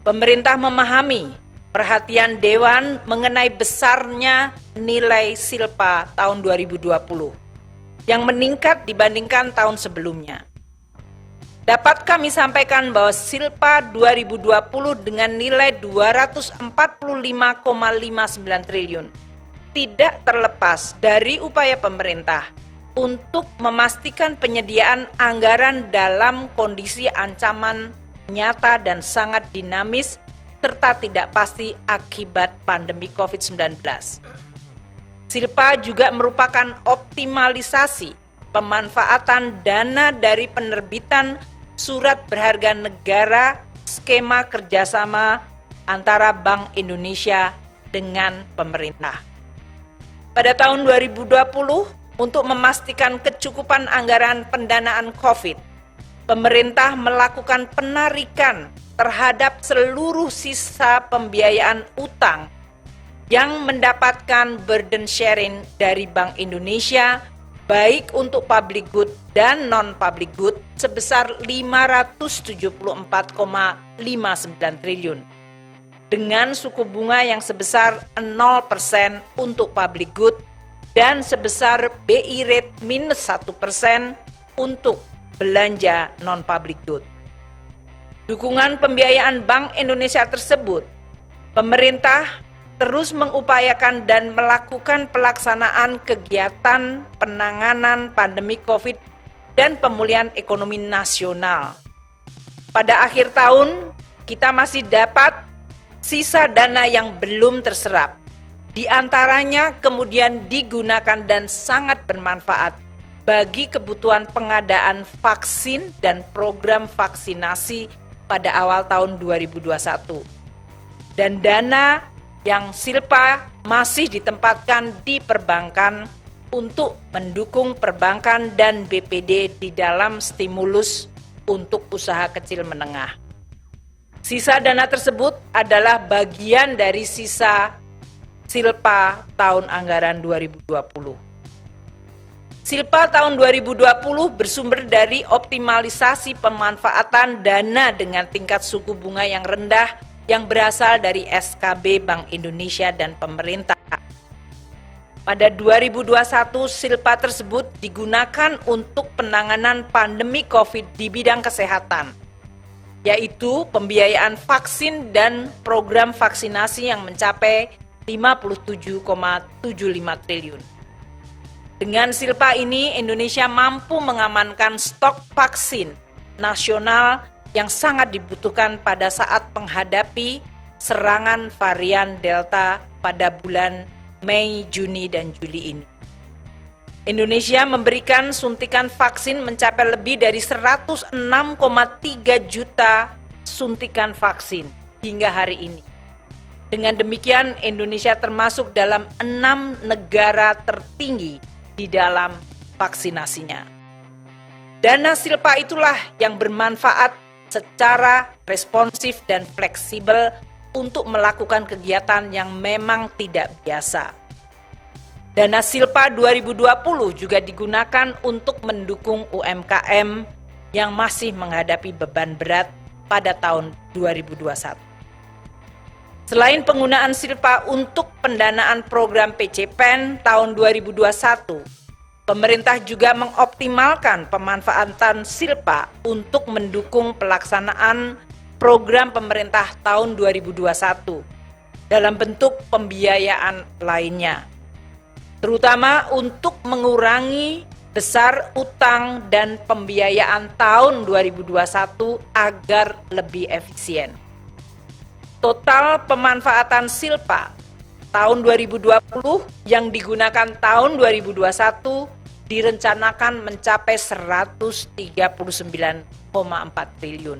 Pemerintah memahami perhatian Dewan mengenai besarnya nilai Silpa tahun 2020 yang meningkat dibandingkan tahun sebelumnya. Dapat kami sampaikan bahwa Silpa 2020 dengan nilai 245,59 triliun tidak terlepas dari upaya pemerintah untuk memastikan penyediaan anggaran dalam kondisi ancaman nyata dan sangat dinamis serta tidak pasti akibat pandemi COVID-19. Silpa juga merupakan optimalisasi pemanfaatan dana dari penerbitan surat berharga negara skema kerjasama antara Bank Indonesia dengan pemerintah. Pada tahun 2020, untuk memastikan kecukupan anggaran pendanaan COVID, pemerintah melakukan penarikan terhadap seluruh sisa pembiayaan utang yang mendapatkan burden sharing dari Bank Indonesia baik untuk public good dan non-public good sebesar 574,59 triliun dengan suku bunga yang sebesar 0% untuk public good dan sebesar BI rate minus 1% untuk belanja non-public good. Dukungan pembiayaan Bank Indonesia tersebut, pemerintah terus mengupayakan dan melakukan pelaksanaan kegiatan penanganan pandemi COVID dan pemulihan ekonomi nasional. Pada akhir tahun, kita masih dapat sisa dana yang belum terserap. Di antaranya kemudian digunakan dan sangat bermanfaat bagi kebutuhan pengadaan vaksin dan program vaksinasi pada awal tahun 2021. Dan dana yang Silpa masih ditempatkan di perbankan untuk mendukung perbankan dan BPD di dalam stimulus untuk usaha kecil menengah. Sisa dana tersebut adalah bagian dari sisa Silpa tahun anggaran 2020. Silpa tahun 2020 bersumber dari optimalisasi pemanfaatan dana dengan tingkat suku bunga yang rendah yang berasal dari SKB Bank Indonesia dan pemerintah. Pada 2021, Silpa tersebut digunakan untuk penanganan pandemi COVID di bidang kesehatan, yaitu pembiayaan vaksin dan program vaksinasi yang mencapai 57,75 triliun. Dengan Silpa ini, Indonesia mampu mengamankan stok vaksin nasional yang sangat dibutuhkan pada saat menghadapi serangan varian Delta pada bulan Mei, Juni, dan Juli ini. Indonesia memberikan suntikan vaksin mencapai lebih dari 106,3 juta suntikan vaksin hingga hari ini. Dengan demikian, Indonesia termasuk dalam 6 negara tertinggi di dalam vaksinasinya. Dana Silpa itulah yang bermanfaat secara responsif dan fleksibel untuk melakukan kegiatan yang memang tidak biasa. Dana Silpa 2020 juga digunakan untuk mendukung UMKM yang masih menghadapi beban berat pada tahun 2021. Selain penggunaan Silpa untuk pendanaan program PCPEN tahun 2021, pemerintah juga mengoptimalkan pemanfaatan Silpa untuk mendukung pelaksanaan program pemerintah tahun 2021 dalam bentuk pembiayaan lainnya, terutama untuk mengurangi besar utang dan pembiayaan tahun 2021 agar lebih efisien. Total pemanfaatan Silpa tahun 2020 yang digunakan tahun 2021 direncanakan mencapai 139,4 triliun.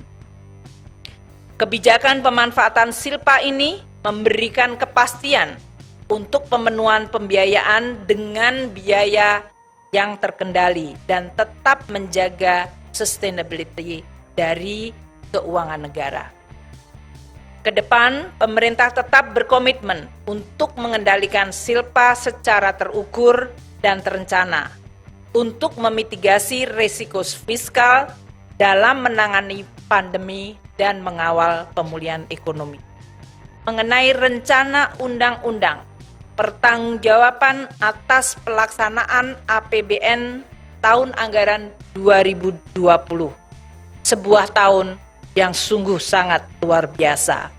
Kebijakan pemanfaatan Silpa ini memberikan kepastian untuk pemenuhan pembiayaan dengan biaya yang terkendali dan tetap menjaga sustainability dari keuangan negara. Kedepan, pemerintah tetap berkomitmen untuk mengendalikan Silpa secara terukur dan terencana untuk memitigasi risiko fiskal dalam menangani pandemi dan mengawal pemulihan ekonomi. Mengenai rencana undang-undang pertanggungjawaban atas pelaksanaan APBN tahun anggaran 2020, sebuah tahun yang sungguh sangat luar biasa.